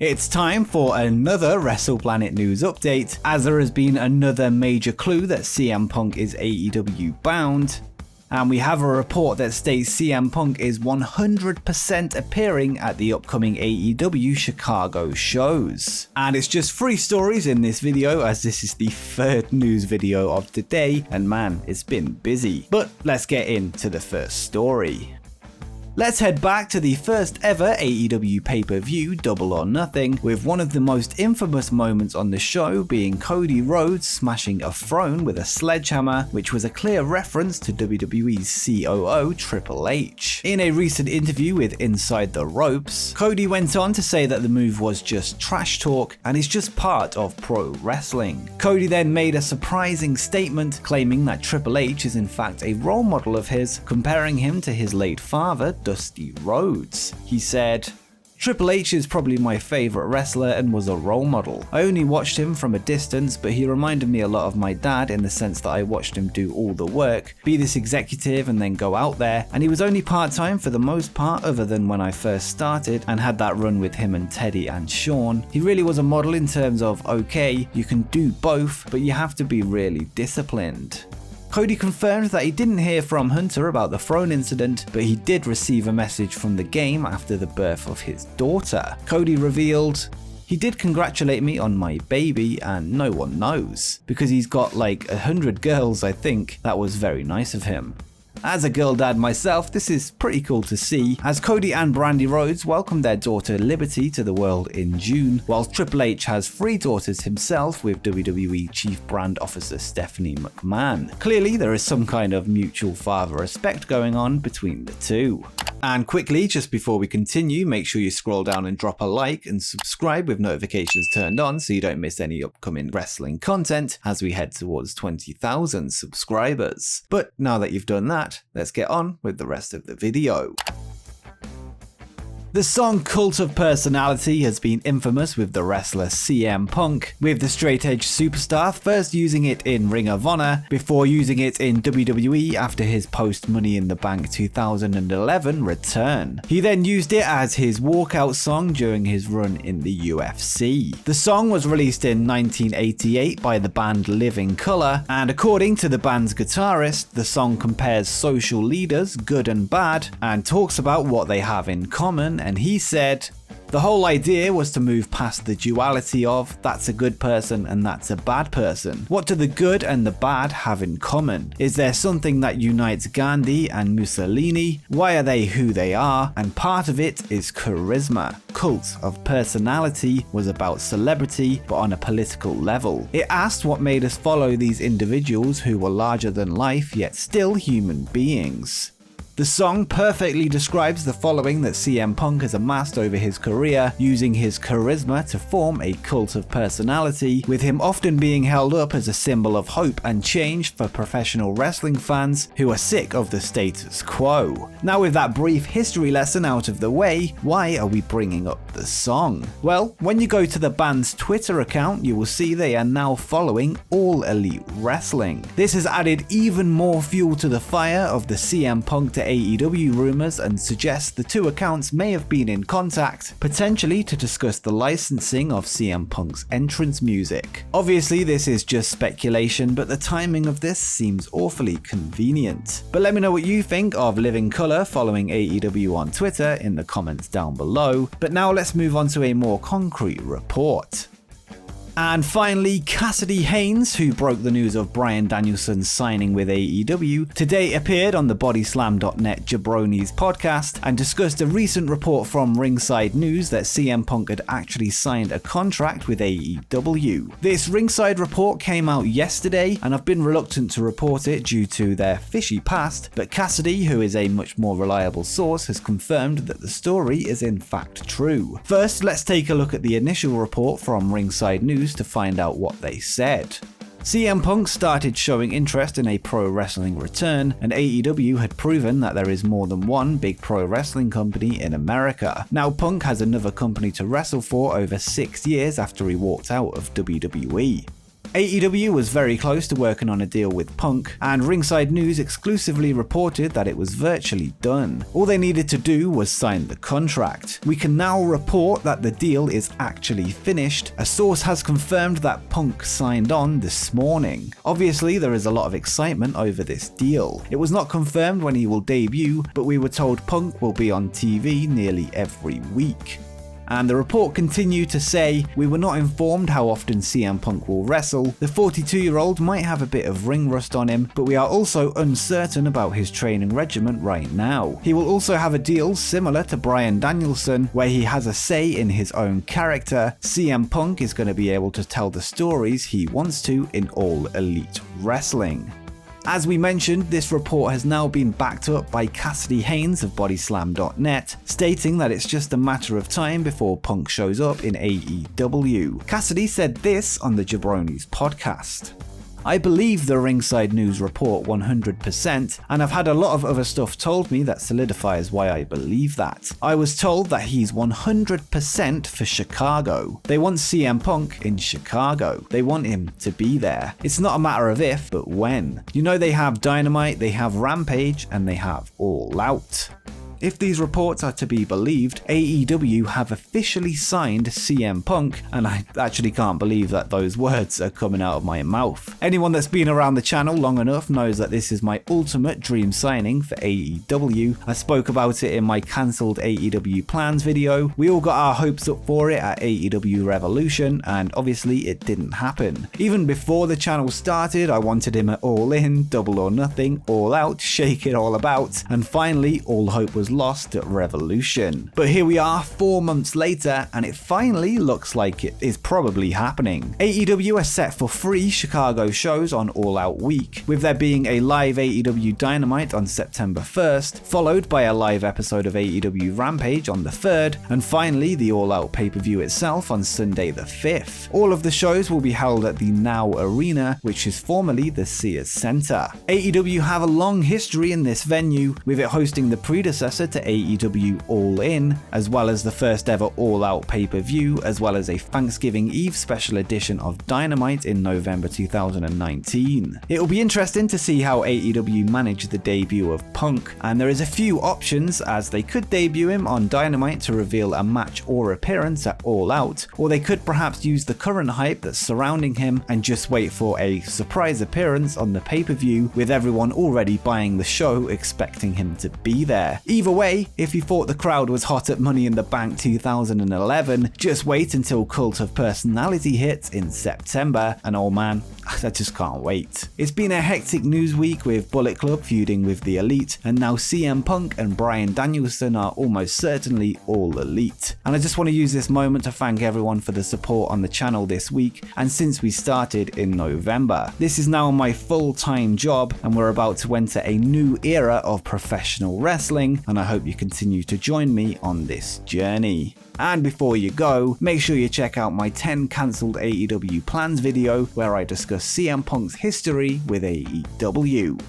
It's time for another WrestlePlanet news update, as there has been another major clue that CM Punk is AEW bound, and we have a report that states CM Punk is 100% appearing at the upcoming AEW Chicago shows. And it's just 3 stories in this video, as this is the 3rd news video of the day, and man, it's been busy. But let's get into the first story. Let's head back to the first ever AEW pay-per-view, Double or Nothing, with one of the most infamous moments on the show being Cody Rhodes smashing a throne with a sledgehammer, which was a clear reference to WWE's COO Triple H. In a recent interview with Inside the Ropes, Cody went on to say that the move was just trash talk and is just part of pro wrestling. Cody then made a surprising statement claiming that Triple H is in fact a role model of his, comparing him to his late father, Dusty Rhodes. He said, "Triple H is probably my favourite wrestler and was a role model. I only watched him from a distance, but he reminded me a lot of my dad in the sense that I watched him do all the work, be this executive and then go out there, and he was only part-time for the most part other than when I first started and had that run with him and Teddy and Sean. He really was a model in terms of, okay, you can do both, but you have to be really disciplined." Cody confirmed that he didn't hear from Hunter about the throne incident, but he did receive a message from the game after the birth of his daughter. Cody revealed, "He did congratulate me on my baby and no one knows. Because he's got like 100 girls, I think. That was very nice of him." As a girl dad myself, this is pretty cool to see, as Cody and Brandi Rhodes welcomed their daughter Liberty to the world in June, whilst Triple H has 3 daughters himself with WWE Chief Brand Officer Stephanie McMahon. Clearly, there is some kind of mutual father respect going on between the two. And quickly, just before we continue, make sure you scroll down and drop a like and subscribe with notifications turned on so you don't miss any upcoming wrestling content as we head towards 20,000 subscribers. But now that you've done that, let's get on with the rest of the video. The song Cult of Personality has been infamous with the wrestler CM Punk, with the straight edge superstar first using it in Ring of Honor before using it in WWE after his post Money in the Bank 2011 return. He then used it as his walkout song during his run in the UFC. The song was released in 1988 by the band Living Colour, and according to the band's guitarist, the song compares social leaders, good and bad, and talks about what they have in common. And he said, "The whole idea was to move past the duality of that's a good person and that's a bad person. What do the good and the bad have in common? Is there something that unites Gandhi and Mussolini? Why are they who they are? And part of it is charisma." Cult of Personality was about celebrity, but on a political level. It asked what made us follow these individuals who were larger than life, yet still human beings. The song perfectly describes the following that CM Punk has amassed over his career, using his charisma to form a cult of personality, with him often being held up as a symbol of hope and change for professional wrestling fans who are sick of the status quo. Now, with that brief history lesson out of the way, why are we bringing up the song? Well, when you go to the band's Twitter account, you will see they are now following All Elite Wrestling. This has added even more fuel to the fire of the CM Punk to AEW rumors and suggests the 2 accounts may have been in contact, potentially to discuss the licensing of CM Punk's entrance music. Obviously, this is just speculation, but the timing of this seems awfully convenient. But let me know what you think of Living Colour following AEW on Twitter in the comments down below. But now let's move on to a more concrete report. And finally, Cassidy Haynes, who broke the news of Bryan Danielson signing with AEW, today appeared on the Bodyslam.net Jabronis podcast and discussed a recent report from Ringside News that CM Punk had actually signed a contract with AEW. This Ringside report came out yesterday, and I've been reluctant to report it due to their fishy past, but Cassidy, who is a much more reliable source, has confirmed that the story is in fact true. First, let's take a look at the initial report from Ringside News to find out what they said. CM Punk started showing interest in a pro wrestling return, and AEW had proven that there is more than one big pro wrestling company in America. Now Punk has another company to wrestle for over 6 years after he walked out of WWE. AEW was very close to working on a deal with Punk, and Ringside News exclusively reported that it was virtually done. All they needed to do was sign the contract. We can now report that the deal is actually finished. A source has confirmed that Punk signed on this morning. Obviously, there is a lot of excitement over this deal. It was not confirmed when he will debut, but we were told Punk will be on TV nearly every week. And the report continued to say, "We were not informed how often CM Punk will wrestle. The 42-year-old might have a bit of ring rust on him, but we are also uncertain about his training regimen right now. He will also have a deal similar to Bryan Danielson, where he has a say in his own character. CM Punk is going to be able to tell the stories he wants to in All Elite Wrestling." As we mentioned, this report has now been backed up by Cassidy Haynes of Bodyslam.net, stating that it's just a matter of time before Punk shows up in AEW. Cassidy said this on the Jabronis podcast. "I believe the Ringside News report 100%, and I've had a lot of other stuff told me that solidifies why I believe that. I was told that he's 100% for Chicago. They want CM Punk in Chicago. They want him to be there. It's not a matter of if, but when. You know, they have Dynamite, they have Rampage, and they have All Out." If these reports are to be believed, AEW have officially signed CM Punk, and I actually can't believe that those words are coming out of my mouth. Anyone that's been around the channel long enough knows that this is my ultimate dream signing for AEW. I spoke about it in my cancelled AEW plans video. We all got our hopes up for it at AEW Revolution, and obviously it didn't happen. Even before the channel started, I wanted him at All In, Double or Nothing, All Out, Shake It All About, and finally all hope was lost at Revolution. But here we are 4 months later, and it finally looks like it is probably happening. AEW are set for 3 Chicago shows on All Out week, with there being a live AEW Dynamite on September 1st, followed by a live episode of AEW Rampage on the 3rd, and finally the All Out pay-per-view itself on Sunday the 5th. All of the shows will be held at the Now Arena, which is formerly the Sears Center. AEW have a long history in this venue, with it hosting the predecessor to AEW All In, as well as the first ever All Out pay-per-view, as well as a Thanksgiving Eve special edition of Dynamite in November 2019. It will be interesting to see how AEW manage the debut of Punk, and there is a few options, as they could debut him on Dynamite to reveal a match or appearance at All Out, or they could perhaps use the current hype that's surrounding him and just wait for a surprise appearance on the pay-per-view, with everyone already buying the show expecting him to be there. Either way, if you thought the crowd was hot at Money in the Bank 2011, just wait until Cult of Personality hits in September, and oh man, I just can't wait. It's been a hectic news week with Bullet Club feuding with the Elite, and now CM Punk and Bryan Danielson are almost certainly All Elite. And I just want to use this moment to thank everyone for the support on the channel this week, and since we started in November. This is now my full-time job, and we're about to enter a new era of professional wrestling, and I hope you continue to join me on this journey. And before you go, make sure you check out my 10 cancelled AEW plans video where I discuss CM Punk's history with AEW.